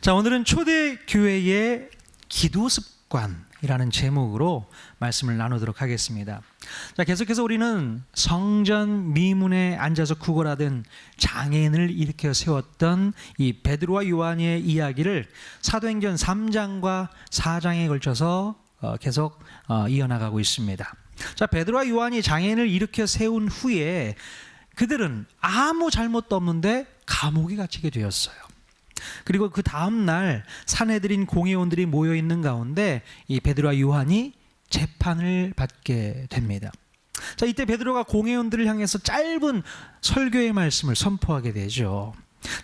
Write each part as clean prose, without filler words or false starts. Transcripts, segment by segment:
자, 오늘은 초대교회의 기도습관이라는 제목으로 말씀을 나누도록 하겠습니다. 자, 계속해서 우리는 성전 미문에 앉아서 구걸하던 장애인을 일으켜 세웠던 이 베드로와 요한의 이야기를 사도행전 3장과 4장에 걸쳐서 계속 이어나가고 있습니다. 자, 베드로와 요한이 장애인을 일으켜 세운 후에 그들은 아무 잘못도 없는데 감옥에 갇히게 되었어요. 그리고 그 다음 날 산헤드린 공회원들이 모여 있는 가운데 이 베드로와 요한이 재판을 받게 됩니다. 자, 이때 베드로가 공회원들을 향해서 짧은 설교의 말씀을 선포하게 되죠.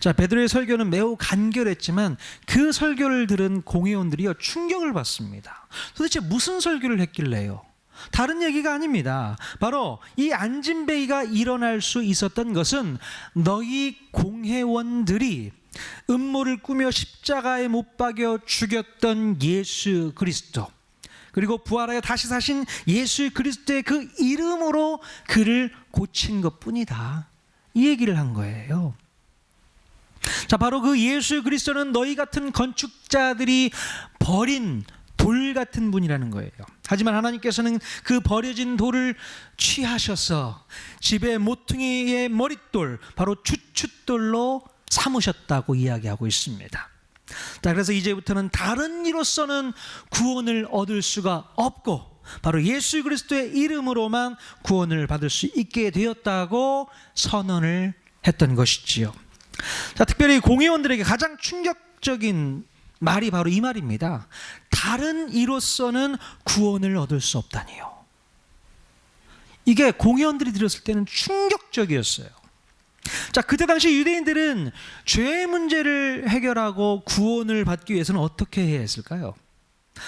자, 베드로의 설교는 매우 간결했지만 그 설교를 들은 공회원들이요 충격을 받습니다. 도대체 무슨 설교를 했길래요? 다른 얘기가 아닙니다. 바로 이 안진뱅이가 일어날 수 있었던 것은 너희 공회원들이 음모를 꾸며 십자가에 못 박여 죽였던 예수 그리스도, 그리고 부활하여 다시 사신 예수 그리스도의 그 이름으로 그를 고친 것뿐이다, 이 얘기를 한 거예요. 자, 바로 그 예수 그리스도는 너희 같은 건축자들이 버린 돌 같은 분이라는 거예요. 하지만 하나님께서는 그 버려진 돌을 취하셔서 집의 모퉁이의 머릿돌, 바로 주춧돌로 삼으셨다고 이야기하고 있습니다. 자, 그래서 이제부터는 다른 이로서는 구원을 얻을 수가 없고 바로 예수 그리스도의 이름으로만 구원을 받을 수 있게 되었다고 선언을 했던 것이지요. 자, 특별히 공회원들에게 가장 충격적인 말이 바로 이 말입니다. 다른 이로서는 구원을 얻을 수 없다니요. 이게 공회원들이 들었을 때는 충격적이었어요. 자, 그때 당시 유대인들은 죄의 문제를 해결하고 구원을 받기 위해서는 어떻게 해야 했을까요?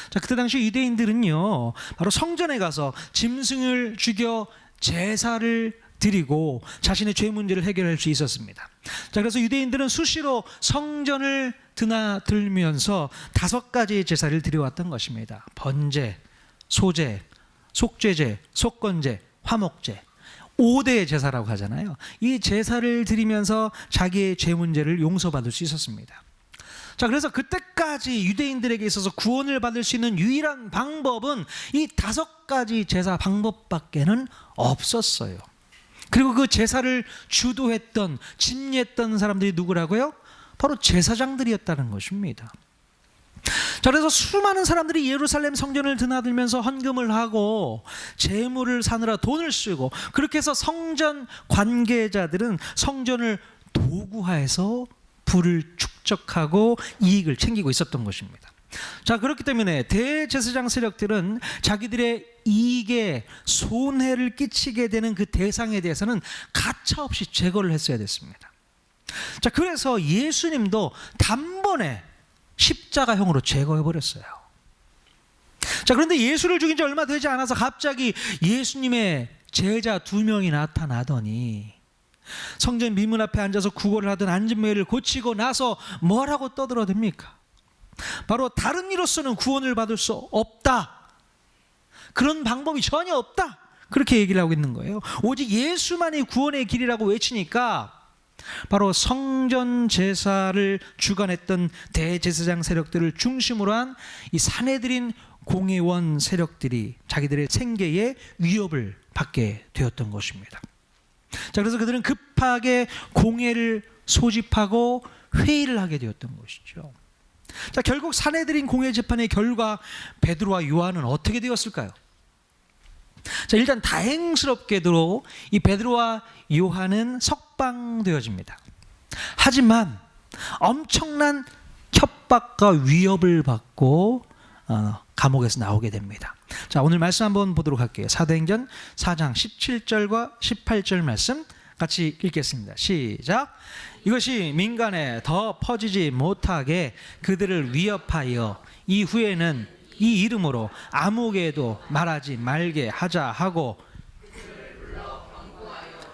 자, 그때 당시 유대인들은요 바로 성전에 가서 짐승을 죽여 제사를 드리고 자신의 죄 문제를 해결할 수 있었습니다. 자, 그래서 유대인들은 수시로 성전을 드나들면서 5가지의 제사를 드려왔던 것입니다. 번제, 소제, 속죄제, 속건제, 화목제, 5대의 제사라고 하잖아요. 이 제사를 드리면서 자기의 죄 문제를 용서받을 수 있었습니다. 자, 그래서 그때까지 유대인들에게 있어서 구원을 받을 수 있는 유일한 방법은 이 5가지 제사 방법밖에는 없었어요. 그리고 그 제사를 주도했던, 집례했던 사람들이 누구라고요? 바로 제사장들이었다는 것입니다. 자, 그래서 수많은 사람들이 예루살렘 성전을 드나들면서 헌금을 하고 재물을 사느라 돈을 쓰고, 그렇게 해서 성전 관계자들은 성전을 도구화해서 부를 축적하고 이익을 챙기고 있었던 것입니다. 자, 그렇기 때문에 대제사장 세력들은 자기들의 이익에 손해를 끼치게 되는 그 대상에 대해서는 가차없이 제거를 했어야 됐습니다. 자, 그래서 예수님도 단번에 십자가형으로 제거해버렸어요. 자, 그런데 예수를 죽인 지 얼마 되지 않아서 갑자기 예수님의 제자 2명이 나타나더니 성전 미문 앞에 앉아서 구걸을 하던 안진뱅이를 고치고 나서 뭐라고 떠들어댑니까? 바로 다른 이로서는 구원을 받을 수 없다, 그런 방법이 전혀 없다, 그렇게 얘기를 하고 있는 거예요. 오직 예수만이 구원의 길이라고 외치니까 바로 성전 제사를 주관했던 대제사장 세력들을 중심으로 한 이 산헤드린 공회원 세력들이 자기들의 생계에 위협을 받게 되었던 것입니다. 자, 그래서 그들은 급하게 공회를 소집하고 회의를 하게 되었던 것이죠. 자, 결국 산헤드린 공회 재판의 결과 베드로와 요한은 어떻게 되었을까요? 자, 일단 다행스럽게도 이 베드로와 요한은 석방되어집니다. 하지만 엄청난 협박과 위협을 받고 감옥에서 나오게 됩니다. 자, 오늘 말씀 한번 보도록 할게요. 사도행전 4장 17절과 18절 말씀 같이 읽겠습니다. 시작. 이것이 민간에 더 퍼지지 못하게 그들을 위협하여 이후에는 이 이름으로 아무에게도 말하지 말게 하자 하고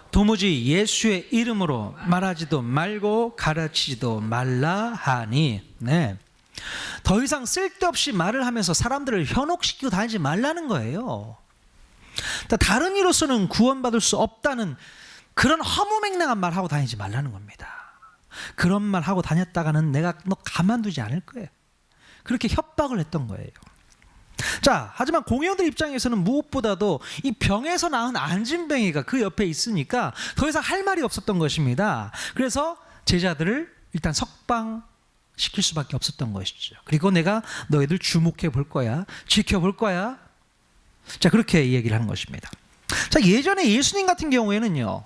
도무지 예수의 이름으로 말하지도 말고 가르치지도 말라 하니. 네. 더 이상 쓸데없이 말을 하면서 사람들을 현혹시키고 다니지 말라는 거예요. 다른 이로서는 구원받을 수 없다는 그런 허무맹랑한 말하고 다니지 말라는 겁니다. 그런 말 하고 다녔다가는 내가 너 가만두지 않을 거예요. 그렇게 협박을 했던 거예요. 자, 하지만 공회원들 입장에서는 무엇보다도 이 병에서 나은 안진뱅이가 그 옆에 있으니까 더 이상 할 말이 없었던 것입니다. 그래서 제자들을 일단 석방시킬 수밖에 없었던 것이죠. 그리고 내가 너희들 주목해 볼 거야, 지켜볼 거야. 자, 그렇게 얘기를 하는 것입니다. 자, 예전에 예수님 같은 경우에는요,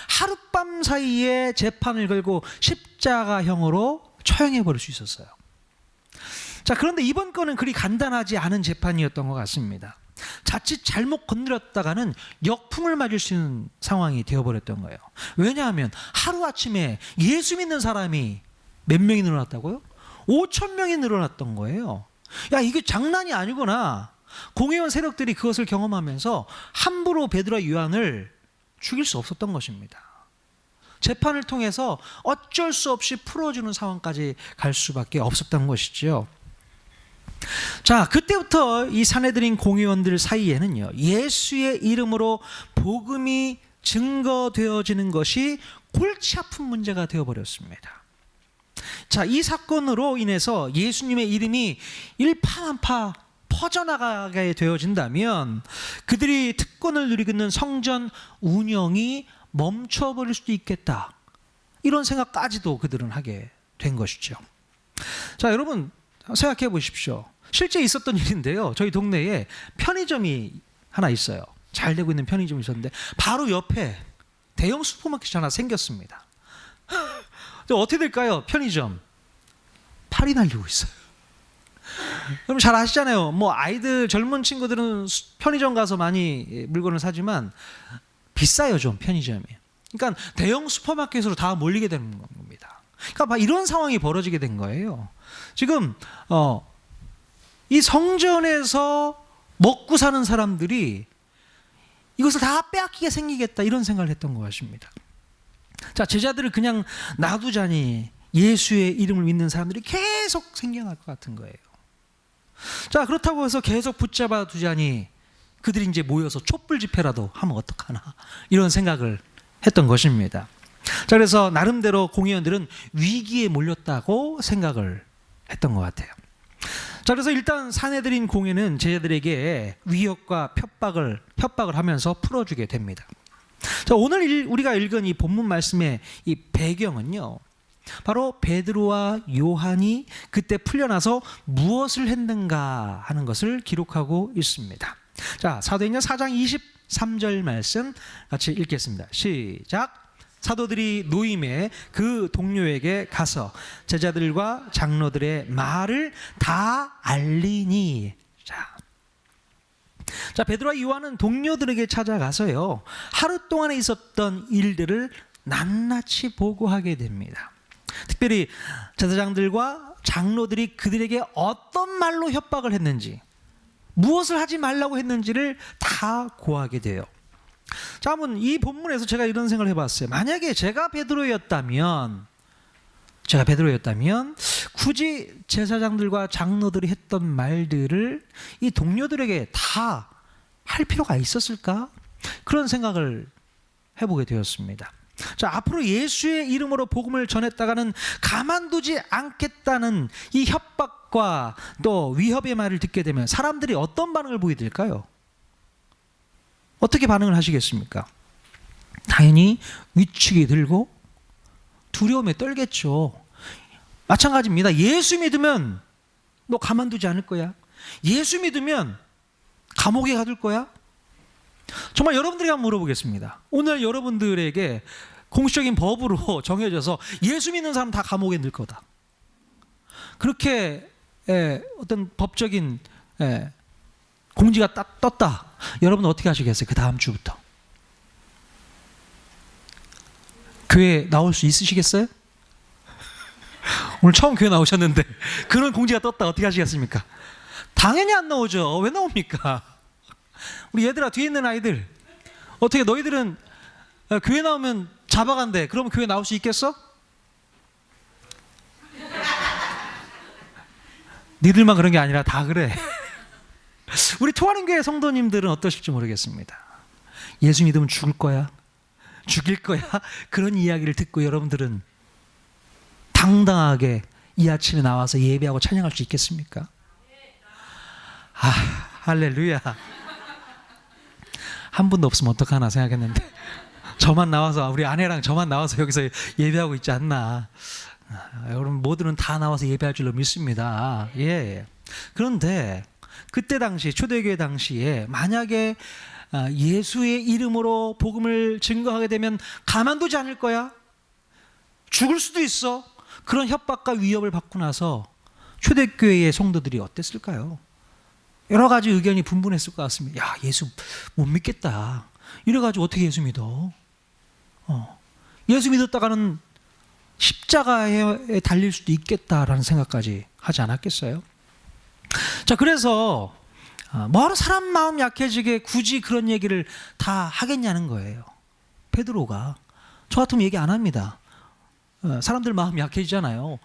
하룻밤 사이에 재판을 걸고 십자가형으로 처형해 버릴 수 있었어요. 자, 그런데 이번 건은 그리 간단하지 않은 재판이었던 것 같습니다. 자칫 잘못 건드렸다가는 역풍을 맞을 수 있는 상황이 되어버렸던 거예요. 왜냐하면 하루아침에 예수 믿는 사람이 몇 명이 늘어났다고요? 5,000명이 늘어났던 거예요. 야, 이게 장난이 아니구나. 공회원 세력들이 그것을 경험하면서 함부로 베드로와 요한을 죽일 수 없었던 것입니다. 재판을 통해서 어쩔 수 없이 풀어주는 상황까지 갈 수밖에 없었던 것이죠. 자, 그때부터 이 산헤드린 공회원들 사이에는요, 예수의 이름으로 복음이 증거되어지는 것이 골치 아픈 문제가 되어버렸습니다. 자, 이 사건으로 인해서 예수님의 이름이 일파만파 퍼져나가게 되어진다면 그들이 특권을 누리고 있는 성전 운영이 멈춰버릴 수도 있겠다, 이런 생각까지도 그들은 하게 된 것이죠. 자, 여러분 생각해 보십시오. 실제 있었던 일인데요, 저희 동네에 편의점이 하나 있어요. 잘 되고 있는 편의점이 있었는데 바로 옆에 대형 슈퍼마켓이 하나 생겼습니다. 어떻게 될까요? 편의점 팔이 날리고 있어요. 여러분 잘 아시잖아요. 뭐 아이들, 젊은 친구들은 편의점 가서 많이 물건을 사지만 비싸요, 좀 편의점이. 그러니까 대형 슈퍼마켓으로 다 몰리게 되는 겁니다. 그러니까 막 이런 상황이 벌어지게 된 거예요. 지금 이 성전에서 먹고 사는 사람들이 이것을 다 빼앗기게 생기겠다, 이런 생각을 했던 것 같습니다. 자, 제자들을 그냥 놔두자니 예수의 이름을 믿는 사람들이 계속 생겨날 것 같은 거예요. 자, 그렇다고 해서 계속 붙잡아 두자니 그들이 이제 모여서 촛불 집회라도 하면 어떡하나, 이런 생각을 했던 것입니다. 자, 그래서 나름대로 공회원들은 위기에 몰렸다고 생각을 했던 것 같아요. 자, 그래서 일단 산헤드린 공회는 제자들에게 위협과 협박을 하면서 풀어주게 됩니다. 자, 오늘 우리가 읽은 이 본문 말씀의 이 배경은요, 바로 베드로와 요한이 그때 풀려나서 무엇을 했는가 하는 것을 기록하고 있습니다. 자, 사도행전 4장 23절 말씀 같이 읽겠습니다. 시작. 사도들이 노임에 그 동료에게 가서 제자들과 장로들의 말을 다 알리니. 자, 베드로와 요한은 동료들에게 찾아가서요, 하루 동안에 있었던 일들을 낱낱이 보고하게 됩니다. 특별히 제사장들과 장로들이 그들에게 어떤 말로 협박을 했는지, 무엇을 하지 말라고 했는지를 다 고하게 돼요. 자, 한번 이 본문에서 제가 이런 생각을 해봤어요. 만약에 제가 베드로였다면 굳이 제사장들과 장로들이 했던 말들을 이 동료들에게 다 할 필요가 있었을까? 그런 생각을 해보게 되었습니다. 자, 앞으로 예수의 이름으로 복음을 전했다가는 가만두지 않겠다는 이 협박과 또 위협의 말을 듣게 되면 사람들이 어떤 반응을 보이게 될까요? 어떻게 반응을 하시겠습니까? 당연히 위축이 들고 두려움에 떨겠죠. 마찬가지입니다. 예수 믿으면 너 가만두지 않을 거야. 예수 믿으면 감옥에 가둘 거야. 정말 여러분들에게 한번 물어보겠습니다. 오늘 여러분들에게 공식적인 법으로 정해져서 예수 믿는 사람 다 감옥에 넣을 거다, 그렇게 어떤 법적인 공지가 딱 떴다. 여러분 어떻게 하시겠어요? 그 다음 주부터 교회 나올 수 있으시겠어요? 오늘 처음 교회 나오셨는데 그런 공지가 떴다. 어떻게 하시겠습니까? 당연히 안 나오죠. 왜 나옵니까? 우리 얘들아, 뒤에 있는 아이들, 어떻게 너희들은 교회 나오면 잡아간대. 그러면 교회 나올 수 있겠어? 니들만 그런 게 아니라 다 그래. 우리 토하는교회 성도님들은 어떠실지 모르겠습니다. 예수 믿으면 죽을 거야, 죽일 거야, 그런 이야기를 듣고 여러분들은 당당하게 이 아침에 나와서 예배하고 찬양할 수 있겠습니까? 아, 할렐루야. 한 분도 없으면 어떡하나 생각했는데 저만 나와서, 우리 아내랑 저만 나와서 여기서 예배하고 있지 않나. 여러분 모두는 다 나와서 예배할 줄로 믿습니다. 예. 그런데 그때 당시, 초대교회 당시에 만약에 예수의 이름으로 복음을 증거하게 되면 가만두지 않을 거야, 죽을 수도 있어, 그런 협박과 위협을 받고 나서 초대교회의 성도들이 어땠을까요? 여러 가지 의견이 분분했을 것 같습니다. 야, 예수 못 믿겠다, 이래가지고 어떻게 예수 믿어? 예수 믿었다가는 십자가에 달릴 수도 있겠다라는 생각까지 하지 않았겠어요? 자, 그래서 뭐하러 사람 마음 약해지게 굳이 그런 얘기를 다 하겠냐는 거예요. 베드로가. 저 같으면 얘기 안 합니다. 사람들 마음 약해지잖아요.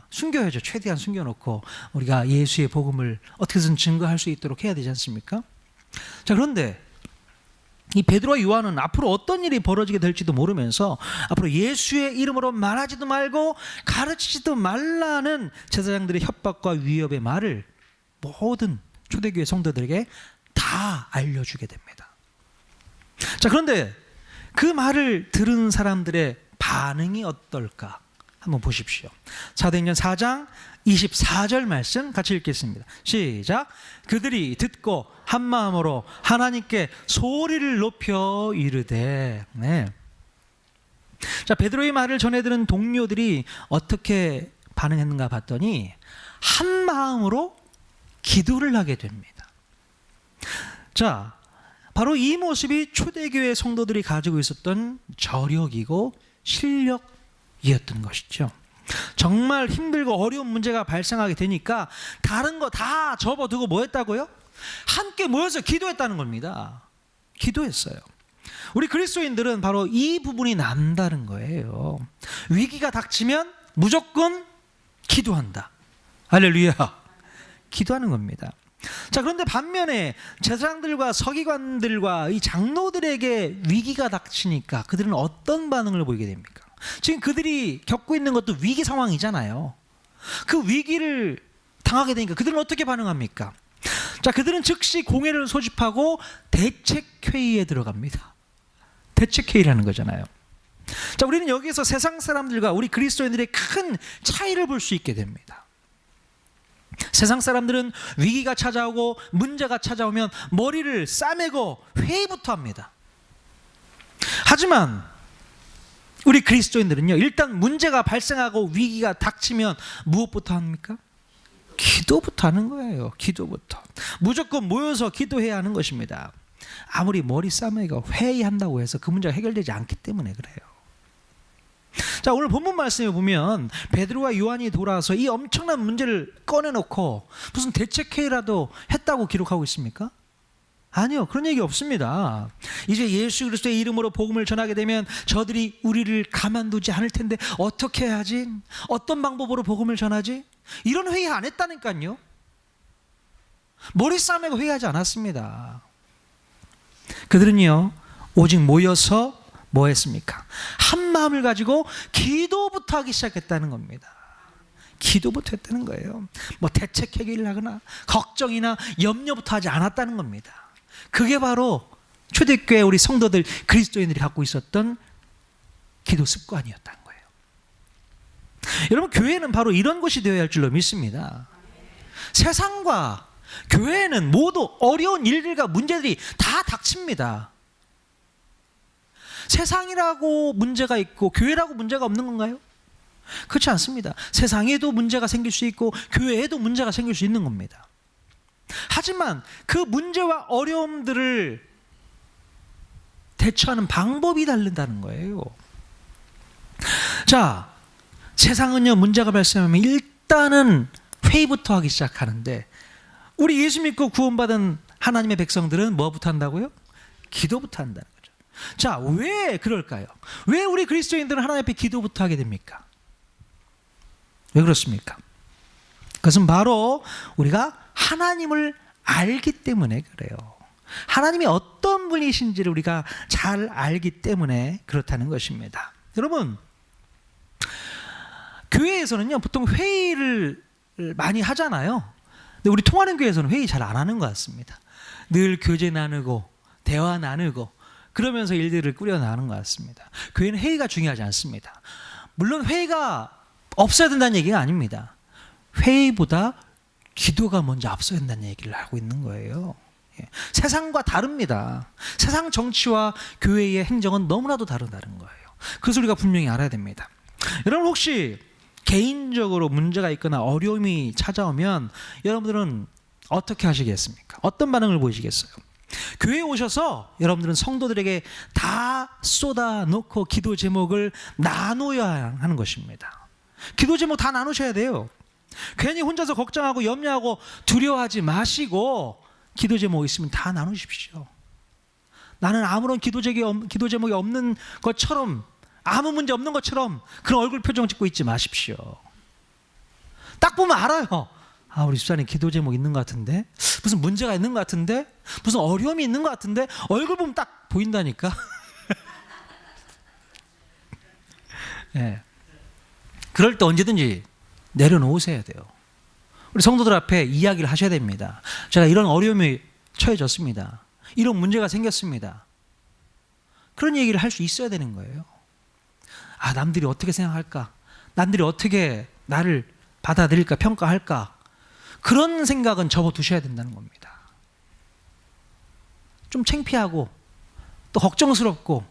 숨겨야죠. 최대한 숨겨놓고 우리가 예수의 복음을 어떻게든 증거할 수 있도록 해야 되지 않습니까? 자, 그런데 이 베드로와 요한은 앞으로 어떤 일이 벌어지게 될지도 모르면서 앞으로 예수의 이름으로 말하지도 말고 가르치지도 말라는 제사장들의 협박과 위협의 말을 모든 초대교회 성도들에게 다 알려주게 됩니다. 자, 그런데 그 말을 들은 사람들의 반응이 어떨까 한번 보십시오. 사도행전 4장 24절 말씀 같이 읽겠습니다. 시작. 그들이 듣고 한 마음으로 하나님께 소리를 높여 이르되. 네. 자, 베드로의 말을 전해 들은 동료들이 어떻게 반응했는가 봤더니 한 마음으로 기도를 하게 됩니다. 자, 바로 이 모습이 초대교회 성도들이 가지고 있었던 저력이고 실력이었던 것이죠. 정말 힘들고 어려운 문제가 발생하게 되니까 다른 거 다 접어두고 뭐 했다고요? 함께 모여서 기도했다는 겁니다. 기도했어요. 우리 그리스도인들은 바로 이 부분이 남다른 거예요. 위기가 닥치면 무조건 기도한다. 할렐루야. 기도하는 겁니다. 자, 그런데 반면에 제사장들과 서기관들과 이 장로들에게 위기가 닥치니까 그들은 어떤 반응을 보이게 됩니까? 지금 그들이 겪고 있는 것도 위기 상황이잖아요. 그 위기를 당하게 되니까 그들은 어떻게 반응합니까? 자, 그들은 즉시 공회를 소집하고 대책회의에 들어갑니다. 대책회의라는 거잖아요. 자, 우리는 여기서 세상 사람들과 우리 그리스도인들의 큰 차이를 볼 수 있게 됩니다. 세상 사람들은 위기가 찾아오고 문제가 찾아오면 머리를 싸매고 회의부터 합니다. 하지만 우리 그리스도인들은요, 일단 문제가 발생하고 위기가 닥치면 무엇부터 합니까? 기도부터 하는 거예요. 기도부터. 무조건 모여서 기도해야 하는 것입니다. 아무리 머리 싸매고 회의한다고 해서 그 문제가 해결되지 않기 때문에 그래요. 자, 오늘 본문 말씀에 보면 베드로와 요한이 돌아와서 이 엄청난 문제를 꺼내놓고 무슨 대책회의라도 했다고 기록하고 있습니까? 아니요, 그런 얘기 없습니다. 이제 예수 그리스도의 이름으로 복음을 전하게 되면 저들이 우리를 가만두지 않을 텐데 어떻게 해야지? 어떤 방법으로 복음을 전하지? 이런 회의 안 했다니까요. 머리 싸매고 회의하지 않았습니다. 그들은요, 오직 모여서 뭐 했습니까? 한 마음을 가지고 기도부터 하기 시작했다는 겁니다. 기도부터 했다는 거예요. 뭐 대책 회의를 하거나 걱정이나 염려부터 하지 않았다는 겁니다. 그게 바로 초대교회 우리 성도들 그리스도인들이 갖고 있었던 기도 습관이었다는 거예요. 여러분, 교회는 바로 이런 것이 되어야 할 줄로 믿습니다. 세상과 교회는 모두 어려운 일들과 문제들이 다 닥칩니다. 세상이라고 문제가 있고 교회라고 문제가 없는 건가요? 그렇지 않습니다. 세상에도 문제가 생길 수 있고 교회에도 문제가 생길 수 있는 겁니다. 하지만 그 문제와 어려움들을 대처하는 방법이 다른다는 거예요. 자, 세상은요, 문제가 발생하면 일단은 회의부터 하기 시작하는데 우리 예수 믿고 구원받은 하나님의 백성들은 뭐부터 한다고요? 기도부터 한다는 거죠. 자, 왜 그럴까요? 왜 우리 그리스도인들은 하나님 앞에 기도부터 하게 됩니까? 왜 그렇습니까? 그것은 바로 우리가 하나님을 알기 때문에 그래요. 하나님이 어떤 분이신지를 우리가 잘 알기 때문에 그렇다는 것입니다. 여러분, 교회에서는요 보통 회의를 많이 하잖아요. 근데 우리 통하는 교회에서는 회의 잘 안 하는 것 같습니다. 늘 교제 나누고 대화 나누고 그러면서 일들을 꾸려나가는 것 같습니다. 교회는 회의가 중요하지 않습니다. 물론 회의가 없어야 된다는 얘기가 아닙니다. 회의보다 기도가 먼저 앞서야 된다는 얘기를 하고 있는 거예요. 세상과 다릅니다. 세상 정치와 교회의 행정은 너무나도 다르다는 거예요. 그래서 우리가 분명히 알아야 됩니다. 여러분 혹시 개인적으로 문제가 있거나 어려움이 찾아오면 여러분들은 어떻게 하시겠습니까? 어떤 반응을 보이시겠어요? 교회에 오셔서 여러분들은 성도들에게 다 쏟아놓고 기도 제목을 나누어야 하는 것입니다. 기도 제목 다 나누셔야 돼요. 괜히 혼자서 걱정하고 염려하고 두려워하지 마시고 기도 제목 있으면 다 나누십시오. 나는 아무런 기도 제목이 없는 것처럼, 아무 문제 없는 것처럼 그런 얼굴 표정 짓고 있지 마십시오. 딱 보면 알아요. 아, 우리 집사님 기도 제목 있는 것 같은데, 무슨 문제가 있는 것 같은데, 무슨 어려움이 있는 것 같은데, 얼굴 보면 딱 보인다니까. 네. 그럴 때 언제든지 내려놓으셔야 돼요. 우리 성도들 앞에 이야기를 하셔야 됩니다. 제가 이런 어려움이 처해졌습니다. 이런 문제가 생겼습니다. 그런 얘기를 할 수 있어야 되는 거예요. 아, 남들이 어떻게 생각할까? 남들이 어떻게 나를 받아들일까, 평가할까? 그런 생각은 접어두셔야 된다는 겁니다. 좀 창피하고 또 걱정스럽고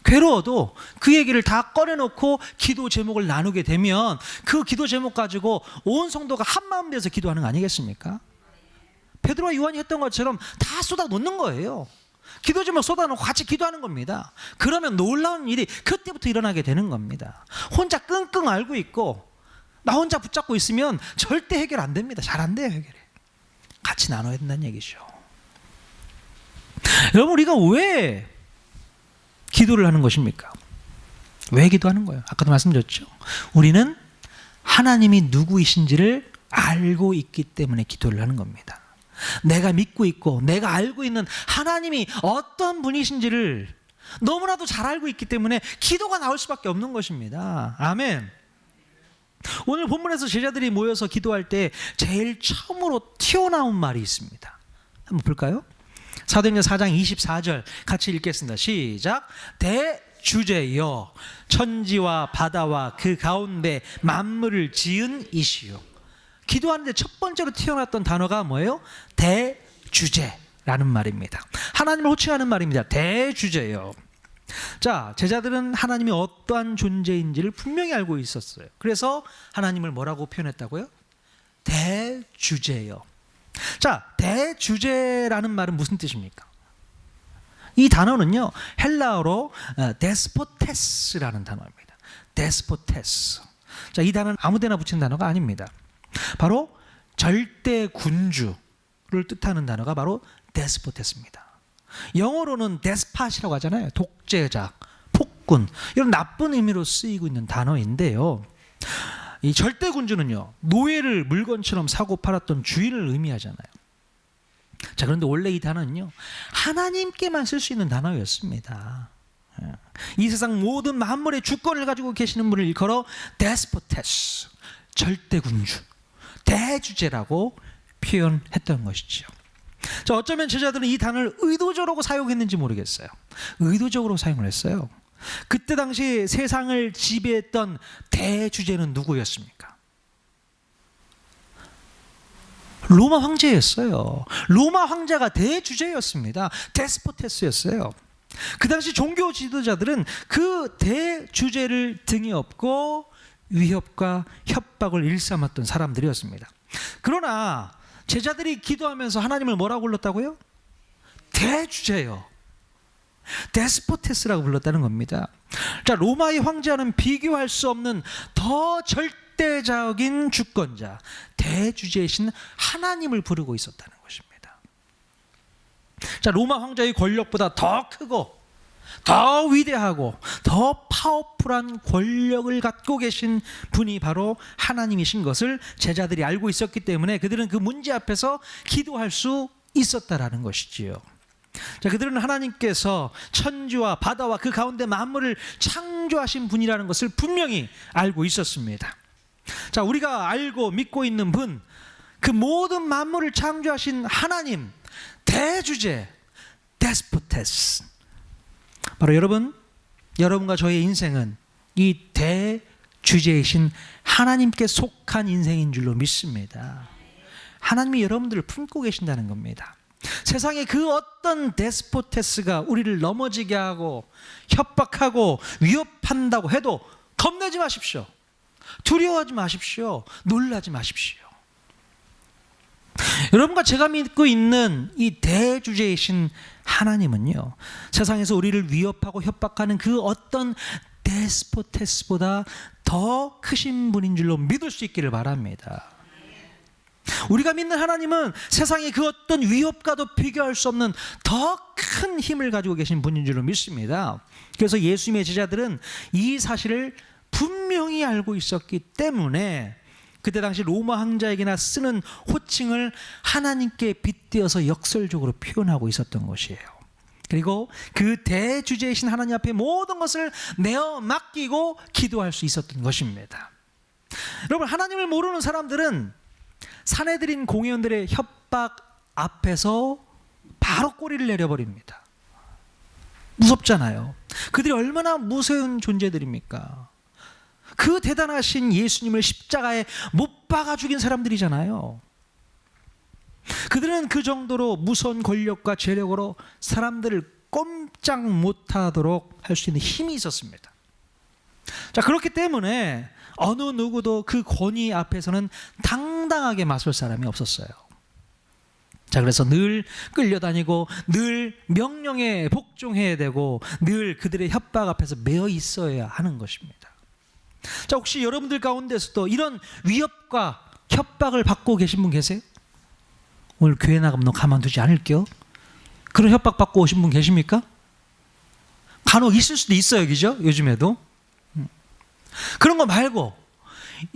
괴로워도 그 얘기를 다 꺼내놓고 기도 제목을 나누게 되면 그 기도 제목 가지고 온 성도가 한마음 돼서 기도하는 거 아니겠습니까? 베드로와 요한이 했던 것처럼 다 쏟아놓는 거예요. 기도 제목 쏟아놓고 같이 기도하는 겁니다. 그러면 놀라운 일이 그때부터 일어나게 되는 겁니다. 혼자 끙끙 앓고 있고 나 혼자 붙잡고 있으면 절대 해결 안 됩니다. 잘 안 돼요, 해결이. 같이 나눠야 된다는 얘기죠. 여러분, 우리가 왜 기도를 하는 것입니까? 왜 기도하는 거예요? 아까도 말씀드렸죠. 우리는 하나님이 누구이신지를 알고 있기 때문에 기도를 하는 겁니다. 내가 믿고 있고 내가 알고 있는 하나님이 어떤 분이신지를 너무나도 잘 알고 있기 때문에 기도가 나올 수밖에 없는 것입니다. 아멘. 오늘 본문에서 제자들이 모여서 기도할 때 제일 처음으로 튀어나온 말이 있습니다. 한번 볼까요? 사도행전 4장 24절 같이 읽겠습니다. 시작. 대주제여 천지와 바다와 그 가운데 만물을 지은 이시요. 기도하는데 첫 번째로 튀어나왔던 단어가 뭐예요? 대주제라는 말입니다. 하나님을 호칭하는 말입니다. 대주제여. 자, 제자들은 하나님이 어떠한 존재인지를 분명히 알고 있었어요. 그래서 하나님을 뭐라고 표현했다고요? 대주제여. 자, 대주제라는 말은 무슨 뜻입니까? 이 단어는요, 헬라어로 데스포테스라는 단어입니다. 데스포테스. 자, 이 단어는 아무데나 붙인 단어가 아닙니다. 바로 절대 군주를 뜻하는 단어가 바로 데스포테스입니다. 영어로는 데스팟이라고 하잖아요. 독재자, 폭군, 이런 나쁜 의미로 쓰이고 있는 단어인데요. 이 절대 군주는요, 노예를 물건처럼 사고 팔았던 주인을 의미하잖아요. 자, 그런데 원래 이 단어는요, 하나님께만 쓸 수 있는 단어였습니다. 이 세상 모든 만물의 주권을 가지고 계시는 분을 일컬어 데스포테스, 절대 군주, 대주제라고 표현했던 것이죠. 자, 어쩌면 제자들은 이 단어를 의도적으로 사용했는지 모르겠어요. 의도적으로 사용을 했어요. 그때 당시 세상을 지배했던 대주제는 누구였습니까? 로마 황제였어요. 로마 황제가 대주제였습니다. 데스포테스였어요. 그 당시 종교 지도자들은 그 대주제를 등에 업고 위협과 협박을 일삼았던 사람들이었습니다. 그러나 제자들이 기도하면서 하나님을 뭐라고 불렀다고요? 대주제요. 데스포테스라고 불렀다는 겁니다. 자, 로마의 황제와는 비교할 수 없는 더 절대적인 주권자, 대주제이신 하나님을 부르고 있었다는 것입니다. 자, 로마 황제의 권력보다 더 크고 더 위대하고 더 파워풀한 권력을 갖고 계신 분이 바로 하나님이신 것을 제자들이 알고 있었기 때문에 그들은 그 문제 앞에서 기도할 수 있었다라는 것이지요. 자, 그들은 하나님께서 천지와 바다와 그 가운데 만물을 창조하신 분이라는 것을 분명히 알고 있었습니다. 자, 우리가 알고 믿고 있는 분, 그 모든 만물을 창조하신 하나님, 대주제, 데스포테스. 바로 여러분과 저의 인생은 이 대주제이신 하나님께 속한 인생인 줄로 믿습니다. 하나님이 여러분들을 품고 계신다는 겁니다. 세상에 그 어떤 데스포테스가 우리를 넘어지게 하고 협박하고 위협한다고 해도 겁내지 마십시오. 두려워하지 마십시오. 놀라지 마십시오. 여러분과 제가 믿고 있는 이 대주제이신 하나님은요, 세상에서 우리를 위협하고 협박하는 그 어떤 데스포테스보다 더 크신 분인 줄로 믿을 수 있기를 바랍니다. 우리가 믿는 하나님은 세상의 그 어떤 위협과도 비교할 수 없는 더 큰 힘을 가지고 계신 분인 줄로 믿습니다. 그래서 예수님의 제자들은 이 사실을 분명히 알고 있었기 때문에 그때 당시 로마 황자에게나 쓰는 호칭을 하나님께 빗대어서 역설적으로 표현하고 있었던 것이에요. 그리고 그 대주제이신 하나님 앞에 모든 것을 내어 맡기고 기도할 수 있었던 것입니다. 여러분, 하나님을 모르는 사람들은 사내들인 공회원들의 협박 앞에서 바로 꼬리를 내려버립니다. 무섭잖아요. 그들이 얼마나 무서운 존재들입니까? 그 대단하신 예수님을 십자가에 못 박아 죽인 사람들이잖아요. 그들은 그 정도로 무서운 권력과 재력으로 사람들을 꼼짝 못하도록 할 수 있는 힘이 있었습니다. 자, 그렇기 때문에 어느 누구도 그 권위 앞에서는 당당하게 맞설 사람이 없었어요. 자, 그래서 늘 끌려다니고 늘 명령에 복종해야 되고 늘 그들의 협박 앞에서 매어 있어야 하는 것입니다. 자, 혹시 여러분들 가운데서도 이런 위협과 협박을 받고 계신 분 계세요? 오늘 교회 나가면 너 가만두지 않을게요. 그런 협박 받고 오신 분 계십니까? 간혹 있을 수도 있어요, 그죠? 요즘에도. 그런 거 말고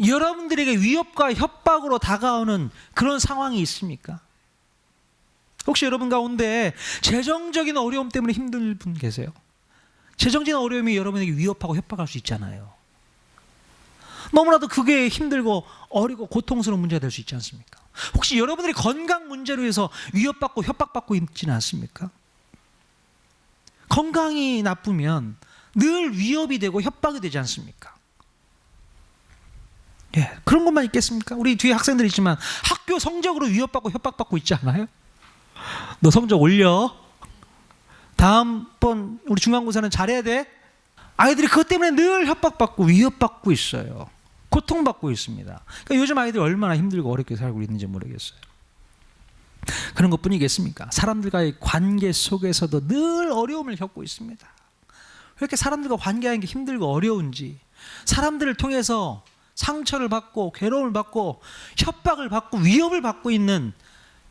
여러분들에게 위협과 협박으로 다가오는 그런 상황이 있습니까? 혹시 여러분 가운데 재정적인 어려움 때문에 힘든 분 계세요? 재정적인 어려움이 여러분에게 위협하고 협박할 수 있잖아요. 너무나도 그게 힘들고 어리고 고통스러운 문제가 될 수 있지 않습니까? 혹시 여러분들이 건강 문제로 해서 위협받고 협박받고 있지는 않습니까? 건강이 나쁘면 늘 위협이 되고 협박이 되지 않습니까? 예, 그런 것만 있겠습니까? 우리 뒤에 학생들 있지만 학교 성적으로 위협받고 협박받고 있지 않아요? 너 성적 올려. 다음번 우리 중간고사는 잘해야 돼. 아이들이 그것 때문에 늘 협박받고 위협받고 있어요. 고통받고 있습니다. 그러니까 요즘 아이들이 얼마나 힘들고 어렵게 살고 있는지 모르겠어요. 그런 것뿐이겠습니까? 사람들과의 관계 속에서도 늘 어려움을 겪고 있습니다. 왜 이렇게 사람들과 관계하는 게 힘들고 어려운지, 사람들을 통해서 상처를 받고 괴로움을 받고 협박을 받고 위협을 받고 있는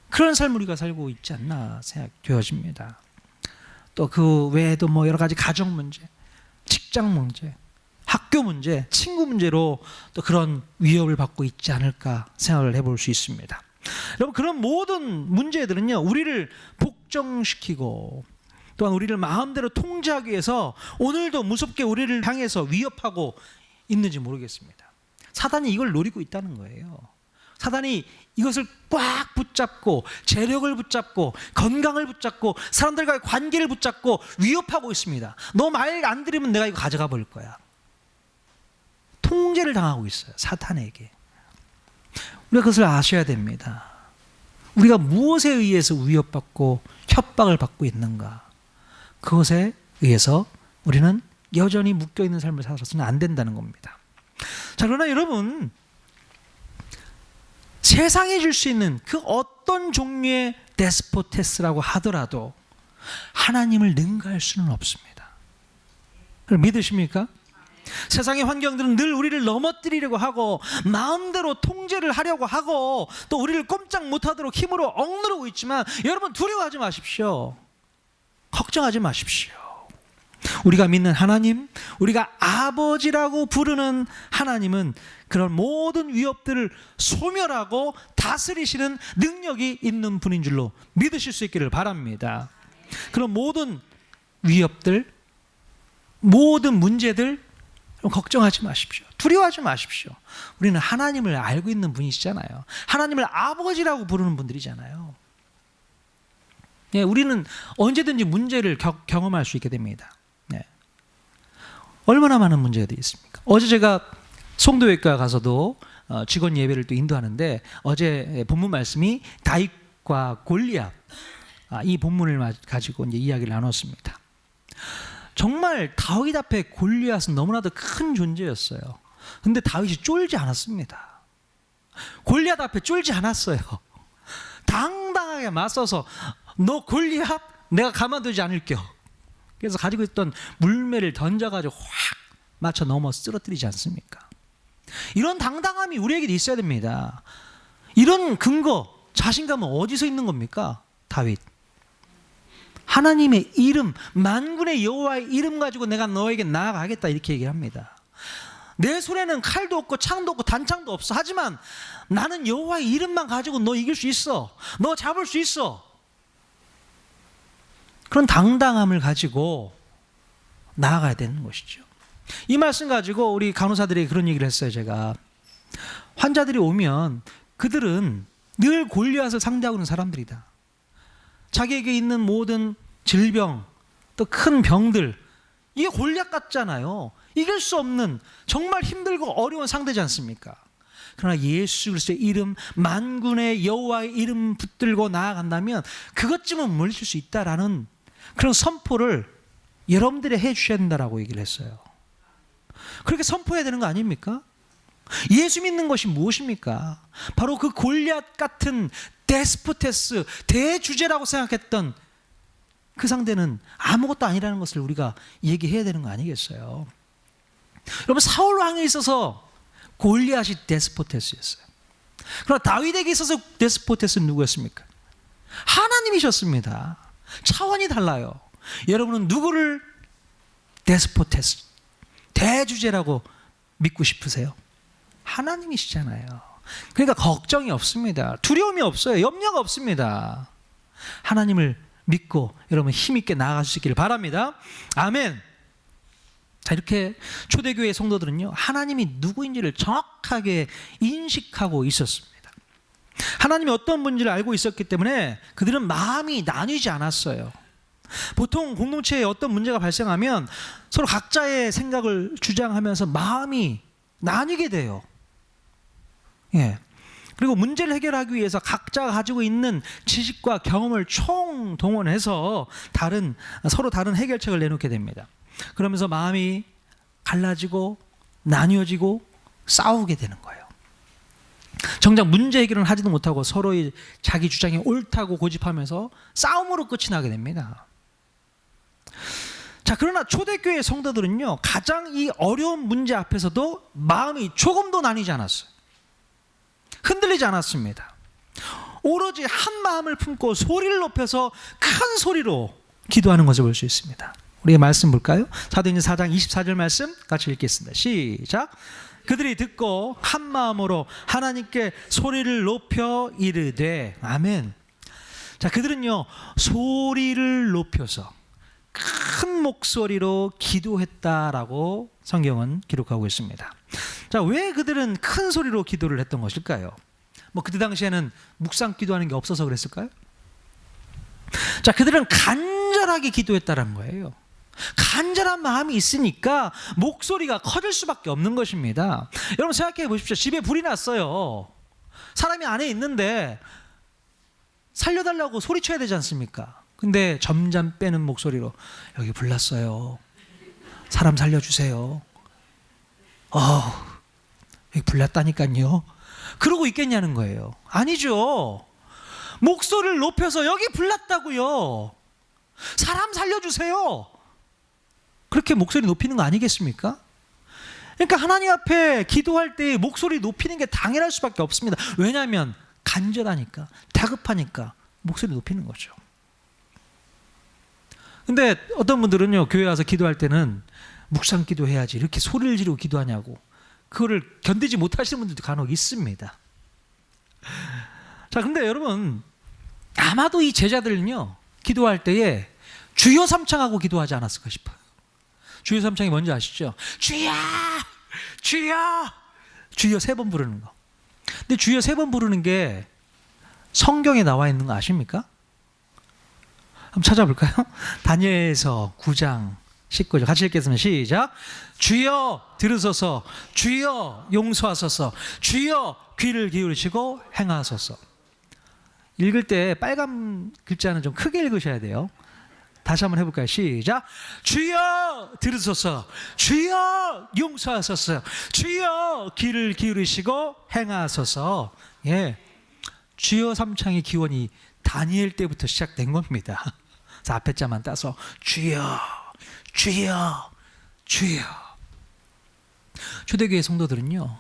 그런 삶을 우리가 살고 있지 않나 생각되어집니다. 또 그 외에도 뭐 여러 가지 가정 문제, 직장 문제, 학교 문제, 친구 문제로 또 그런 위협을 받고 있지 않을까 생각을 해볼 수 있습니다. 여러분, 그런 모든 문제들은요, 우리를 복종시키고 또한 우리를 마음대로 통제하기 위해서 오늘도 무섭게 우리를 향해서 위협하고 있는지 모르겠습니다. 사단이 이걸 노리고 있다는 거예요. 사단이 이것을 꽉 붙잡고 재력을 붙잡고 건강을 붙잡고 사람들과의 관계를 붙잡고 위협하고 있습니다. 너 말 안 들으면 내가 이거 가져가 버릴 거야. 통제를 당하고 있어요, 사탄에게. 우리가 그것을 아셔야 됩니다. 우리가 무엇에 의해서 위협받고 협박을 받고 있는가, 그것에 의해서 우리는 여전히 묶여있는 삶을 살아서는 안 된다는 겁니다. 자, 그러나 여러분, 세상에 줄 수 있는 그 어떤 종류의 데스포테스라고 하더라도 하나님을 능가할 수는 없습니다. 그걸 믿으십니까? 세상의 환경들은 늘 우리를 넘어뜨리려고 하고 마음대로 통제를 하려고 하고 또 우리를 꼼짝 못하도록 힘으로 억누르고 있지만, 여러분 두려워하지 마십시오. 걱정하지 마십시오. 우리가 믿는 하나님, 우리가 아버지라고 부르는 하나님은 그런 모든 위협들을 소멸하고 다스리시는 능력이 있는 분인 줄로 믿으실 수 있기를 바랍니다. 그런 모든 위협들, 모든 문제들 걱정하지 마십시오. 두려워하지 마십시오. 우리는 하나님을 알고 있는 분이시잖아요. 하나님을 아버지라고 부르는 분들이잖아요. 네, 우리는 언제든지 문제를 경험할 수 있게 됩니다. 네. 얼마나 많은 문제들이 있습니까? 어제 제가 송도외과 가서도 직원 예배를 또 인도하는데 어제 본문 말씀이 다윗과 골리앗, 이 본문을 가지고 이제 이야기를 나눴습니다. 정말 다윗 앞에 골리앗은 너무나도 큰 존재였어요. 근데 다윗이 쫄지 않았습니다. 골리앗 앞에 쫄지 않았어요. 당당하게 맞서서 너 골리앗 내가 가만두지 않을게요. 그래서 가지고 있던 물매를 던져가지고 확 맞춰 넘어 쓰러뜨리지 않습니까? 이런 당당함이 우리에게도 있어야 됩니다. 이런 근거, 자신감은 어디서 있는 겁니까? 다윗. 하나님의 이름, 만군의 여호와의 이름 가지고 내가 너에게 나아가겠다 이렇게 얘기를 합니다. 내 손에는 칼도 없고 창도 없고 단창도 없어. 하지만 나는 여호와의 이름만 가지고 너 이길 수 있어. 너 잡을 수 있어. 그런 당당함을 가지고 나아가야 되는 것이죠. 이 말씀 가지고 우리 간호사들이 그런 얘기를 했어요. 제가 환자들이 오면 그들은 늘 골리앗을 상대하고 있는 사람들이다. 자기에게 있는 모든 질병, 또 큰 병들, 이게 골리앗 같잖아요. 이길 수 없는 정말 힘들고 어려운 상대지 않습니까? 그러나 예수 그리스도의 이름, 만군의 여호와의 이름 붙들고 나아간다면 그것쯤은 물리칠 수 있다라는 그런 선포를 여러분들이 해주셔야 된다라고 얘기를 했어요. 그렇게 선포해야 되는 거 아닙니까? 예수 믿는 것이 무엇입니까? 바로 그 골리앗 같은 데스포테스, 대주제라고 생각했던 그 상대는 아무것도 아니라는 것을 우리가 얘기해야 되는 거 아니겠어요? 여러분, 사울 왕에 있어서 골리앗이 데스포테스였어요. 그러나 다윗에게 있어서 데스포테스는 누구였습니까? 하나님이셨습니다. 차원이 달라요. 여러분은 누구를 데스포테스, 대주제라고 믿고 싶으세요? 하나님이시잖아요. 그러니까 걱정이 없습니다. 두려움이 없어요. 염려가 없습니다. 하나님을 믿고 여러분 힘있게 나아갈 수 있기를 바랍니다. 아멘. 자, 이렇게 초대교회 성도들은요, 하나님이 누구인지를 정확하게 인식하고 있었습니다. 하나님이 어떤 분인지를 알고 있었기 때문에 그들은 마음이 나뉘지 않았어요. 보통 공동체에 어떤 문제가 발생하면 서로 각자의 생각을 주장하면서 마음이 나뉘게 돼요. 예. 그리고 문제를 해결하기 위해서 각자가 가지고 있는 지식과 경험을 총동원해서 서로 다른 해결책을 내놓게 됩니다. 그러면서 마음이 갈라지고 나뉘어지고 싸우게 되는 거예요. 정작 문제 해결은 하지도 못하고 서로의 자기 주장이 옳다고 고집하면서 싸움으로 끝이 나게 됩니다. 자, 그러나 초대교회 성도들은요, 가장 이 어려운 문제 앞에서도 마음이 조금도 나뉘지 않았어요. 흔들리지 않았습니다. 오로지 한 마음을 품고 소리를 높여서 큰 소리로 기도하는 것을 볼 수 있습니다. 우리가 말씀 볼까요? 사도행전 4장 24절 말씀 같이 읽겠습니다. 시작. 그들이 듣고 한 마음으로 하나님께 소리를 높여 이르되, 아멘. 자, 그들은요, 소리를 높여서 큰 목소리로 기도했다라고 성경은 기록하고 있습니다. 자, 왜 그들은 큰 소리로 기도를 했던 것일까요? 뭐 그때 당시에는 묵상 기도하는 게 없어서 그랬을까요? 자, 그들은 간절하게 기도했다라는 거예요. 간절한 마음이 있으니까 목소리가 커질 수밖에 없는 것입니다. 여러분 생각해 보십시오. 집에 불이 났어요. 사람이 안에 있는데 살려달라고 소리쳐야 되지 않습니까? 근데 점점 빼는 목소리로 여기 불 났어요. 사람 살려주세요. 여기 불 났다니까요. 그러고 있겠냐는 거예요. 아니죠. 목소리를 높여서 여기 불 났다고요. 사람 살려주세요. 그렇게 목소리 높이는 거 아니겠습니까? 그러니까 하나님 앞에 기도할 때 목소리 높이는 게 당연할 수밖에 없습니다. 왜냐하면 간절하니까, 다급하니까 목소리 높이는 거죠. 근데 어떤 분들은요, 교회 와서 기도할 때는 묵상 기도해야지 이렇게 소리를 지르고 기도하냐고, 그거를 견디지 못하시는 분들도 간혹 있습니다. 자, 근데 여러분, 아마도 이 제자들은요, 기도할 때에 주여 삼창하고 기도하지 않았을까 싶어요. 주여 삼창이 뭔지 아시죠? 주여! 주여! 주여 3번 부르는 거. 근데 주여 3번 부르는 게 성경에 나와 있는 거 아십니까? 한번 찾아볼까요? 다니엘서 9장 19절 같이 읽겠습니다. 시작. 주여 들으소서, 주여 용서하소서, 주여 귀를 기울이시고 행하소서. 읽을 때 빨간 글자는 좀 크게 읽으셔야 돼요. 다시 한번 해볼까요? 시작. 주여 들으소서, 주여 용서하소서, 주여 귀를 기울이시고 행하소서. 예, 주여 삼창의 기원이 다니엘 때부터 시작된 겁니다. 자, 앞에 자만 따서 주여, 주여, 주여. 초대교회 성도들은요,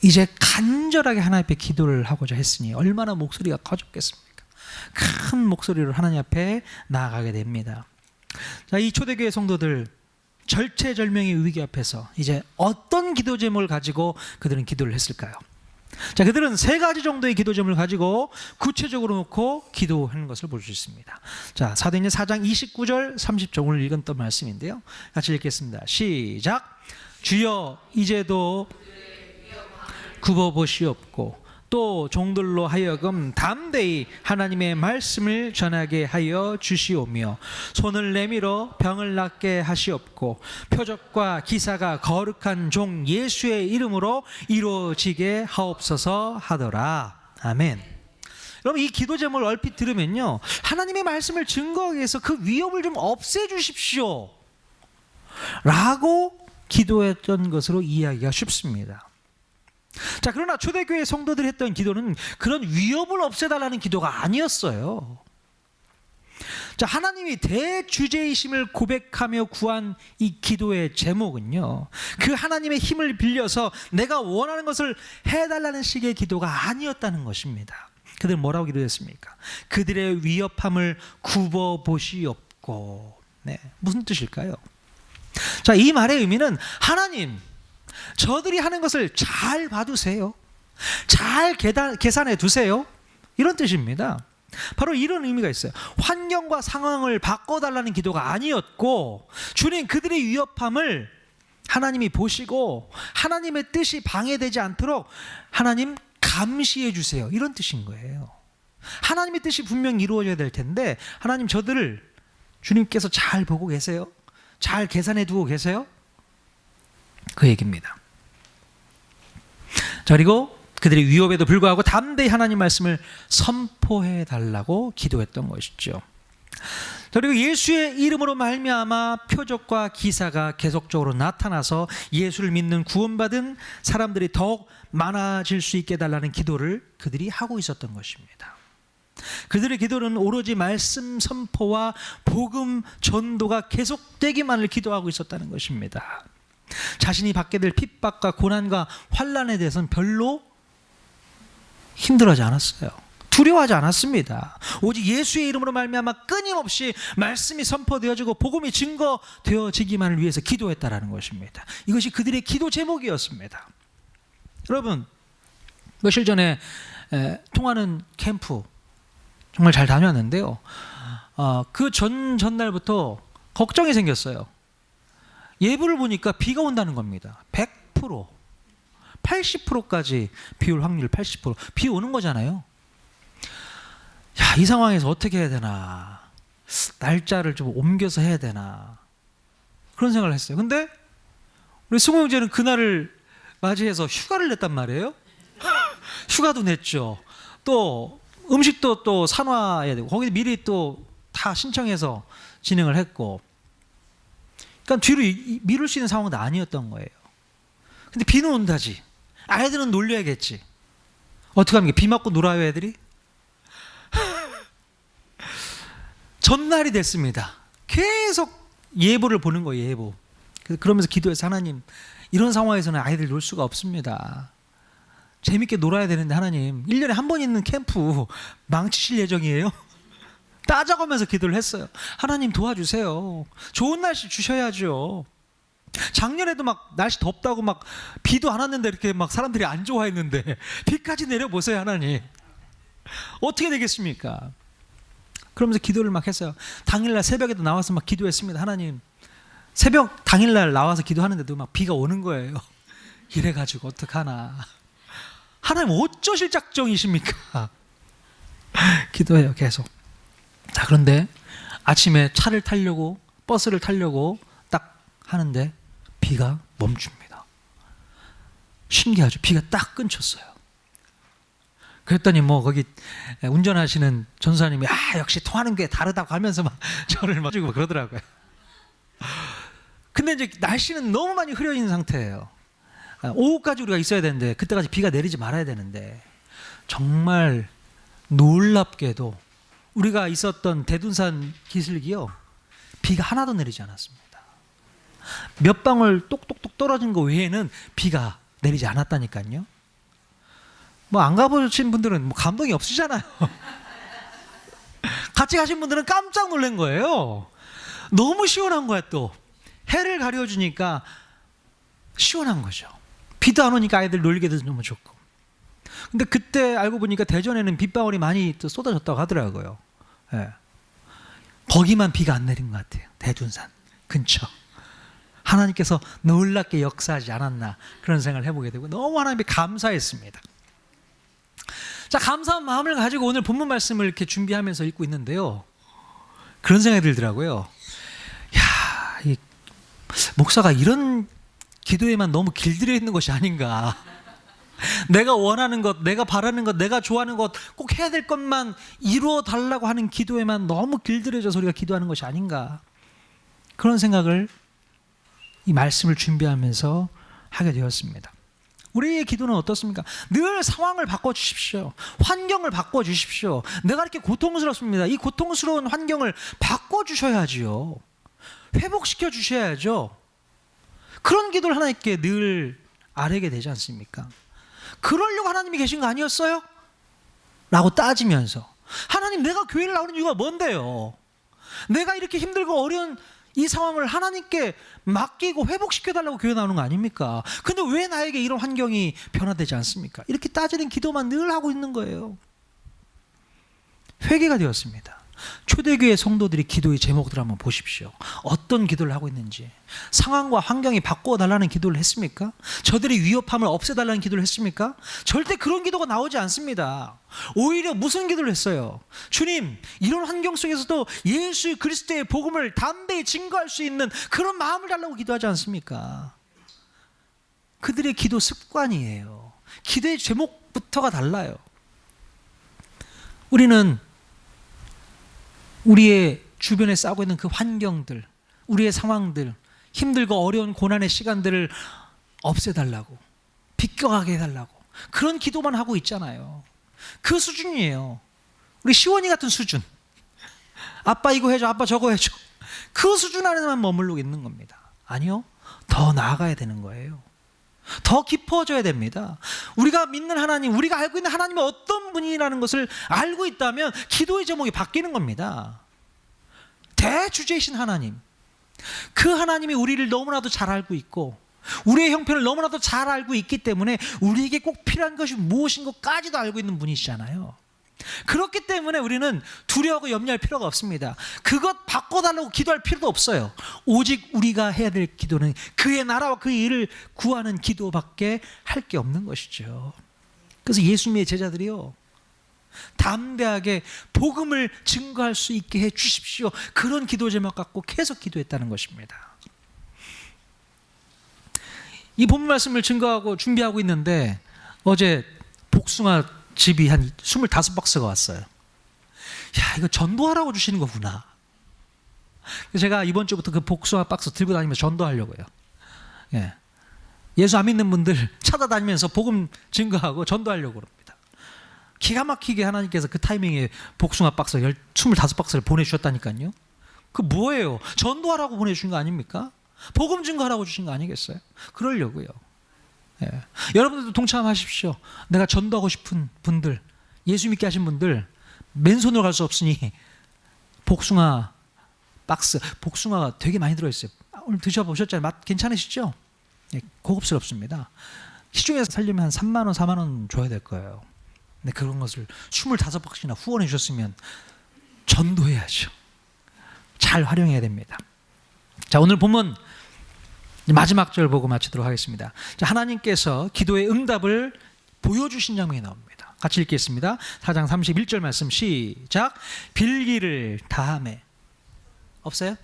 이제 간절하게 하나님 앞에 기도를 하고자 했으니 얼마나 목소리가 커졌겠습니까? 큰 목소리로 하나님 앞에 나아가게 됩니다. 자, 이 초대교회 성도들 절체절명의 위기 앞에서 이제 어떤 기도 제목을 가지고 그들은 기도를 했을까요? 자, 그들은 3가지 정도의 기도 제목을 가지고 구체적으로 놓고 기도하는 것을 볼 수 있습니다. 자, 사도행전 4장 29절 30절 오늘 읽었던 말씀인데요, 같이 읽겠습니다. 시작. 주여 이제도 굽어보시옵고 또 종들로 하여금 담대히 하나님의 말씀을 전하게 하여 주시오며 손을 내밀어 병을 낫게 하시옵고 표적과 기사가 거룩한 종 예수의 이름으로 이루어지게 하옵소서 하더라. 아멘. 여러분, 이 기도 제목을 얼핏 들으면요, 하나님의 말씀을 증거하기 위해서 그 위협을 좀 없애주십시오 라고 기도했던 것으로 이해하기가 쉽습니다. 자, 그러나 초대교회 성도들이 했던 기도는 그런 위협을 없애달라는 기도가 아니었어요. 자, 하나님이 대주제이심을 고백하며 구한 이 기도의 제목은요, 그 하나님의 힘을 빌려서 내가 원하는 것을 해달라는 식의 기도가 아니었다는 것입니다. 그들은 뭐라고 기도했습니까? 그들의 위협함을 굽어보시옵고. 네, 무슨 뜻일까요? 자, 이 말의 의미는 하나님, 저들이 하는 것을 잘 봐두세요. 잘 계산해 두세요. 이런 뜻입니다. 바로 이런 의미가 있어요. 환경과 상황을 바꿔달라는 기도가 아니었고, 주님, 그들의 위협함을 하나님이 보시고 하나님의 뜻이 방해되지 않도록 하나님 감시해 주세요. 이런 뜻인 거예요. 하나님의 뜻이 분명히 이루어져야 될 텐데 하나님, 저들을 주님께서 잘 보고 계세요? 잘 계산해 두고 계세요? 그 얘기입니다. 자, 그리고 그들의 위협에도 불구하고 담대히 하나님 말씀을 선포해 달라고 기도했던 것이죠. 자, 그리고 예수의 이름으로 말미암아 표적과 기사가 계속적으로 나타나서 예수를 믿는 구원받은 사람들이 더욱 많아질 수 있게 해달라는 기도를 그들이 하고 있었던 것입니다. 그들의 기도는 오로지 말씀 선포와 복음 전도가 계속되기만을 기도하고 있었다는 것입니다. 자신이 받게 될 핍박과 고난과 환난에 대해서는 별로 힘들어하지 않았어요. 두려워하지 않았습니다. 오직 예수의 이름으로 말미암아 끊임없이 말씀이 선포되어지고 복음이 증거되어지기만을 위해서 기도했다라는 것입니다. 이것이 그들의 기도 제목이었습니다. 여러분, 며칠 전에 통하는 캠프 정말 잘 다녀왔는데요, 그 전날부터 걱정이 생겼어요. 예보를 보니까 비가 온다는 겁니다. 100%, 80%까지 비 올 확률 80%. 비 오는 거잖아요. 야, 이 상황에서 어떻게 해야 되나, 날짜를 좀 옮겨서 해야 되나, 그런 생각을 했어요. 근데 우리 승호 형제는 그날을 맞이해서 휴가를 냈단 말이에요. 휴가도 냈죠. 또 음식도 또 사놔야 되고, 거기 미리 또 다 신청해서 진행을 했고, 그러니까 뒤로 미룰 수 있는 상황은 아니었던 거예요. 근데 비는 온다지, 아이들은 놀려야겠지. 어떻게 합니까? 비 맞고 놀아요, 애들이? 전날이 됐습니다. 계속 예보를 보는 거예요, 예보. 그러면서 기도해서, 하나님, 이런 상황에서는 아이들 놀 수가 없습니다. 재밌게 놀아야 되는데 하나님, 1년에 한 번 있는 캠프 망치실 예정이에요? 따져가면서 기도를 했어요. 하나님 도와주세요. 좋은 날씨 주셔야죠. 작년에도 막 날씨 덥다고 막 비도 안 왔는데 이렇게 막 사람들이 안 좋아했는데 비까지 내려보세요, 하나님. 어떻게 되겠습니까? 그러면서 기도를 막 했어요. 당일날 새벽에도 나와서 막 기도했습니다. 하나님, 새벽 당일날 나와서 기도하는데도 막 비가 오는 거예요. 이래가지고 어떡하나. 하나님 어쩌실 작정이십니까? 기도해요, 계속. 자, 그런데 아침에 차를 타려고, 버스를 타려고 딱 하는데 비가 멈춥니다. 신기하죠? 비가 딱 끊쳤어요. 그랬더니 뭐 거기 운전하시는 전사님이 역시 통하는 게 다르다고 하면서 막 저를 막 주고 그러더라고요. 근데 이제 날씨는 너무 많이 흐려 있는 상태예요. 오후까지 우리가 있어야 되는데, 그때까지 비가 내리지 말아야 되는데, 정말 놀랍게도 우리가 있었던 대둔산 기슭이요, 비가 하나도 내리지 않았습니다. 몇 방울 똑똑똑 떨어진 거 외에는 비가 내리지 않았다니까요. 뭐 안 가보신 분들은 뭐 감동이 없으시잖아요. 같이 가신 분들은 깜짝 놀란 거예요. 너무 시원한 거야. 또 해를 가려주니까 시원한 거죠. 비도 안 오니까 아이들 놀기도 너무 좋고. 근데 그때 알고 보니까 대전에는 빗방울이 많이 또 쏟아졌다고 하더라고요. 예. 거기만 비가 안 내린 것 같아요. 대둔산 근처. 하나님께서 놀랍게 역사하지 않았나, 그런 생각을 해보게 되고 너무 하나님께 감사했습니다. 자, 감사한 마음을 가지고 오늘 본문 말씀을 이렇게 준비하면서 읽고 있는데요, 그런 생각이 들더라고요. 야, 이 목사가 이런 기도에만 너무 길들여 있는 것이 아닌가. 내가 원하는 것, 내가 바라는 것, 내가 좋아하는 것, 꼭 해야 될 것만 이루어 달라고 하는 기도에만 너무 길들여져서 우리가 기도하는 것이 아닌가, 그런 생각을 이 말씀을 준비하면서 하게 되었습니다. 우리의 기도는 어떻습니까? 늘 상황을 바꿔주십시오. 환경을 바꿔주십시오. 내가 이렇게 고통스럽습니다. 이 고통스러운 환경을 바꿔주셔야지요. 회복시켜 주셔야죠. 그런 기도를 하나님께 늘 아뢰게 되지 않습니까? 그러려고 하나님이 계신 거 아니었어요? 라고 따지면서, 하나님, 내가 교회를 나오는 이유가 뭔데요? 내가 이렇게 힘들고 어려운 이 상황을 하나님께 맡기고 회복시켜달라고 교회 나오는 거 아닙니까? 근데 왜 나에게 이런 환경이 변화되지 않습니까? 이렇게 따지는 기도만 늘 하고 있는 거예요. 회개가 되었습니다. 초대교회 성도들이 기도의 제목들을 한번 보십시오. 어떤 기도를 하고 있는지. 상황과 환경이 바꿔달라는 기도를 했습니까? 저들의 위협함을 없애달라는 기도를 했습니까? 절대 그런 기도가 나오지 않습니다. 오히려 무슨 기도를 했어요? 주님, 이런 환경 속에서도 예수 그리스도의 복음을 담대히 증거할 수 있는 그런 마음을 달라고 기도하지 않습니까? 그들의 기도 습관이에요. 기도의 제목부터가 달라요. 우리는 우리의 주변에 싸우고 있는 그 환경들, 우리의 상황들, 힘들고 어려운 고난의 시간들을 없애달라고, 비껴가게 해달라고, 그런 기도만 하고 있잖아요. 그 수준이에요. 우리 시원이 같은 수준. 아빠 이거 해줘, 아빠 저거 해줘. 그 수준 안에만 머물러 있는 겁니다. 아니요, 더 나아가야 되는 거예요. 더 깊어져야 됩니다. 우리가 믿는 하나님, 우리가 알고 있는 하나님이 어떤 분이라는 것을 알고 있다면 기도의 제목이 바뀌는 겁니다. 대주제이신 하나님, 그 하나님이 우리를 너무나도 잘 알고 있고 우리의 형편을 너무나도 잘 알고 있기 때문에 우리에게 꼭 필요한 것이 무엇인 것까지도 알고 있는 분이시잖아요. 그렇기 때문에 우리는 두려워하고 염려할 필요가 없습니다. 그것 바꿔달라고 기도할 필요도 없어요. 오직 우리가 해야 될 기도는 그의 나라와 그의 일을 구하는 기도밖에 할 게 없는 것이죠. 그래서 예수님의 제자들이요, 담대하게 복음을 증거할 수 있게 해 주십시오, 그런 기도 제목 갖고 계속 기도했다는 것입니다. 이 본문 말씀을 증거하고 준비하고 있는데 어제 복숭아 집이 한 25박스가 왔어요. 야, 이거 전도하라고 주시는 거구나. 제가 이번 주부터 그 복숭아 박스 들고 다니면서 전도하려고요. 예. 예수 안 믿는 분들 찾아다니면서 복음 증거하고 전도하려고 그럽니다. 기가 막히게 하나님께서 그 타이밍에 복숭아 박스 25박스를 보내주셨다니까요. 그 뭐예요? 전도하라고 보내주신 거 아닙니까? 복음 증거하라고 주신 거 아니겠어요? 그러려고요. 예. 여러분들도 동참하십시오. 내가 전도하고 싶은 분들, 예수 믿게 하신 분들, 맨손으로 갈 수 없으니 복숭아 박스, 복숭아가 되게 많이 들어있어요. 오늘 드셔보셨잖아요. 맛 괜찮으시죠? 예, 고급스럽습니다. 시중에서 살려면 한 3만 원, 4만 원 줘야 될 거예요. 근데 그런 것을 25박스나 후원해 주셨으면 전도해야죠. 잘 활용해야 됩니다. 자, 오늘 본문 마지막 절 보고 마치도록 하겠습니다. 자, 하나님께서 기도의 응답을 보여주신 장면이 나옵니다. 같이 읽겠습니다. 4장 31절 말씀 시작. 빌기를 다하매. 없어요?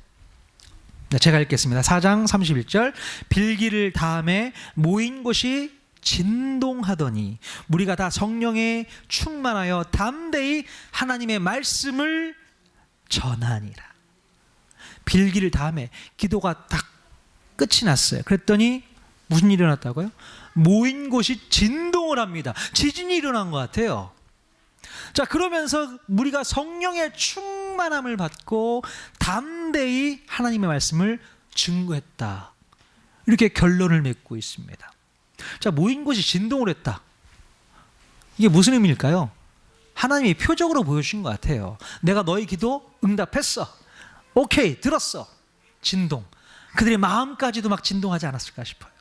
네, 제가 읽겠습니다. 4장 31절. 빌기를 다하매 모인 곳이 진동하더니 무리가 다 성령에 충만하여 담대히 하나님의 말씀을 전하니라. 빌기를 다하매 기도가 딱 끝이 났어요. 그랬더니 무슨 일이 일어났다고요? 모인 곳이 진동을 합니다. 지진이 일어난 것 같아요. 자, 그러면서 우리가 성령의 충만함을 받고 담대히 하나님의 말씀을 증거했다. 이렇게 결론을 맺고 있습니다. 자, 모인 곳이 진동을 했다. 이게 무슨 의미일까요? 하나님이 표적으로 보여주신 것 같아요. 내가 너희 기도 응답했어. 오케이, 들었어. 진동. 그들의 마음까지도 막 진동하지 않았을까 싶어요.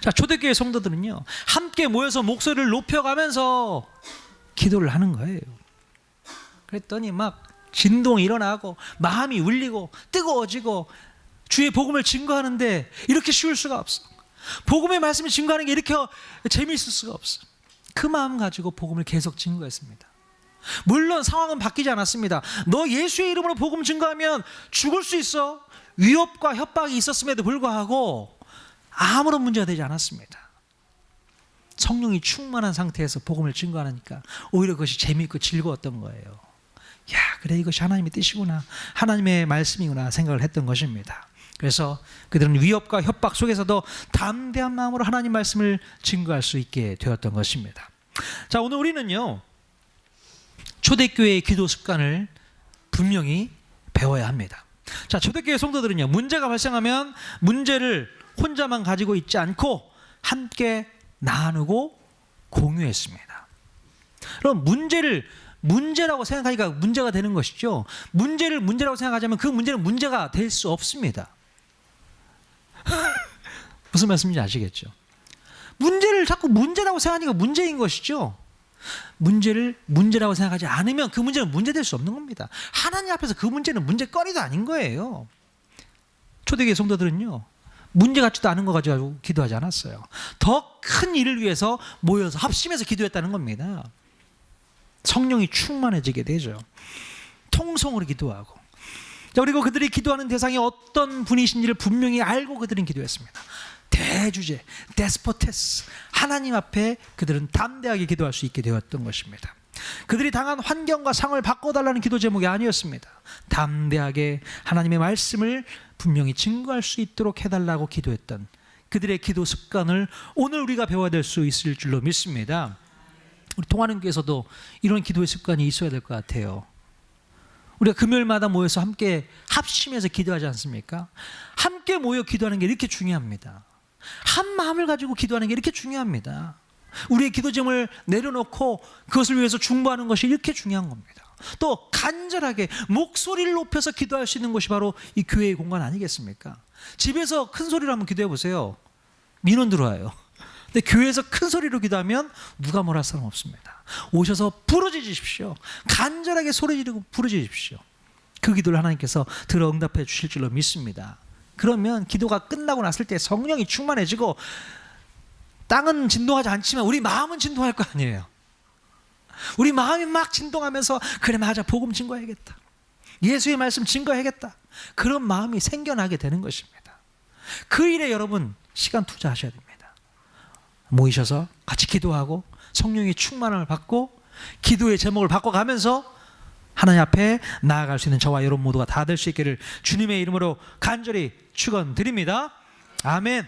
자, 초대교회 성도들은요, 함께 모여서 목소리를 높여가면서 기도를 하는 거예요. 그랬더니 막 진동이 일어나고 마음이 울리고 뜨거워지고 주의 복음을 증거하는데 이렇게 쉬울 수가 없어. 복음의 말씀을 증거하는 게 이렇게 재미있을 수가 없어. 그 마음 가지고 복음을 계속 증거했습니다. 물론 상황은 바뀌지 않았습니다. 너 예수의 이름으로 복음 증거하면 죽을 수 있어. 위협과 협박이 있었음에도 불구하고 아무런 문제가 되지 않았습니다. 성령이 충만한 상태에서 복음을 증거하니까 오히려 그것이 재미있고 즐거웠던 거예요. 야, 그래, 이것이 하나님의 뜻이구나, 하나님의 말씀이구나 생각을 했던 것입니다. 그래서 그들은 위협과 협박 속에서도 담대한 마음으로 하나님 말씀을 증거할 수 있게 되었던 것입니다. 자, 오늘 우리는요, 초대교회의 기도 습관을 분명히 배워야 합니다. 자, 초대교회 성도들은요, 문제가 발생하면 문제를 혼자만 가지고 있지 않고 함께 나누고 공유했습니다. 그럼 문제라고 생각하니까 문제가 되는 것이죠. 문제를 문제라고 생각하자면 그 문제는 문제가 될 수 없습니다. 무슨 말씀인지 아시겠죠? 문제를 자꾸 문제라고 생각하니까 문제인 것이죠. 문제를 문제라고 생각하지 않으면 그 문제는 문제될 수 없는 겁니다. 하나님 앞에서 그 문제는 문제거리도 아닌 거예요. 초대교회 성도들은요, 문제 같지도 않은 거 가지고 기도하지 않았어요. 더 큰 일을 위해서 모여서 합심해서 기도했다는 겁니다. 성령이 충만해지게 되죠. 통성으로 기도하고. 자, 그리고 그들이 기도하는 대상이 어떤 분이신지를 분명히 알고 그들은 기도했습니다. 대주제, 데스포테스, 하나님 앞에 그들은 담대하게 기도할 수 있게 되었던 것입니다. 그들이 당한 환경과 상황을 바꿔달라는 기도 제목이 아니었습니다. 담대하게 하나님의 말씀을 분명히 증거할 수 있도록 해달라고 기도했던 그들의 기도 습관을 오늘 우리가 배워야 될 수 있을 줄로 믿습니다. 우리 통하는교회에서도 이런 기도의 습관이 있어야 될 것 같아요. 우리가 금요일마다 모여서 함께 합심해서 기도하지 않습니까? 함께 모여 기도하는 게 이렇게 중요합니다. 한 마음을 가지고 기도하는 게 이렇게 중요합니다. 우리의 기도 제목을 내려놓고 그것을 위해서 중보하는 것이 이렇게 중요한 겁니다. 또 간절하게 목소리를 높여서 기도할 수 있는 곳이 바로 이 교회의 공간 아니겠습니까? 집에서 큰 소리로 한번 기도해 보세요. 민원 들어와요. 근데 교회에서 큰 소리로 기도하면 누가 뭘 할 사람 없습니다. 오셔서 부르짖으십시오. 간절하게 소리 지르고 부르짖으십시오. 그 기도를 하나님께서 들어 응답해 주실 줄로 믿습니다. 그러면 기도가 끝나고 났을 때 성령이 충만해지고 땅은 진동하지 않지만 우리 마음은 진동할 거 아니에요. 우리 마음이 막 진동하면서 그래, 맞아, 복음 증거해야겠다, 예수의 말씀 증거해야겠다, 그런 마음이 생겨나게 되는 것입니다. 그 일에 여러분 시간 투자하셔야 됩니다. 모이셔서 같이 기도하고 성령의 충만함을 받고 기도의 제목을 바꿔가면서 하나님 앞에 나아갈 수 있는 저와 여러분 모두가 다 될 수 있기를 주님의 이름으로 간절히 축원드립니다. 아멘.